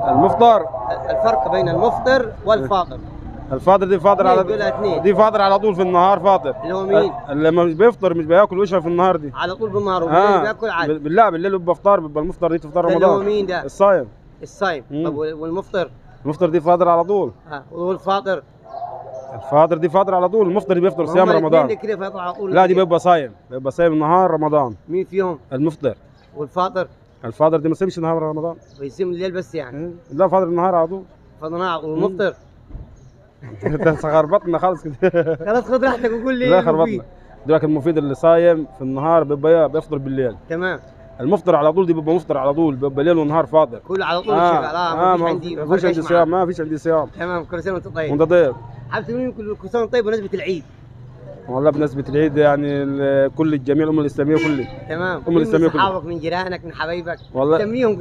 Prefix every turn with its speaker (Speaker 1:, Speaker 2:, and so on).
Speaker 1: المفطر.
Speaker 2: الفرق بين المفطر والفاطر.
Speaker 1: الفاطر دي فاطر دي فاطر على طول في النهار فاطر.
Speaker 2: اللي هو مين؟
Speaker 1: اللي ما بيفطر مش بياكل ويشرب في النهار دي.
Speaker 2: على طول بالنهار وبالليل بياكل عادي.
Speaker 1: لا بالليل بيبقى فطار، بيبقى المفطر دي فطار رمضان.
Speaker 2: اللي هو مين ده؟
Speaker 1: الصايم.
Speaker 2: الصايم. طب والمفطر؟
Speaker 1: المفطر دي فاطر على طول.
Speaker 2: والفاطر؟
Speaker 1: الفاطر دي فاطر على طول، المفطر بيفطر صيام رمضان.
Speaker 2: كده فاطر على طول.
Speaker 1: لا دي بيبقى صايم، بيبقى صايم النهار رمضان.
Speaker 2: مين فيهم؟
Speaker 1: المفطر.
Speaker 2: والفاطر؟
Speaker 1: الفاطر دي ما يصيمش نهار رمضان،
Speaker 2: بيصيم الليل بس يعني.
Speaker 1: لا فاطر النهار على طول.
Speaker 2: فاطر النهار. والمفطر؟
Speaker 1: انت خربطنا خالص كده.
Speaker 2: خلاص خد راحتك وقول لي.
Speaker 1: لا خربطنا دلوقتي. المفيد اللي صايم في النهار بيبقى بيفطر بالليل.
Speaker 2: تمام.
Speaker 1: المفطر على طول دي بيبقى مفطر على طول، بيبقى ليل ونهار فاطر.
Speaker 2: كله على طول شغال.
Speaker 1: ما فيش عندي صيام، ما فيش عندي صيام.
Speaker 2: تمام. كل سنه وانت طيب.
Speaker 1: وانت طيب.
Speaker 2: حابب تقول كل سنه وانت طيب بمناسبه العيد.
Speaker 1: والله بمناسبة العيد يعني كل الجميع الأمة الإسلامية كلها.
Speaker 2: تمام.
Speaker 1: الأمة الإسلامية كلها.
Speaker 2: من صحابك، من جيرانك، من حبايبك.
Speaker 1: والله
Speaker 2: سميهم قدام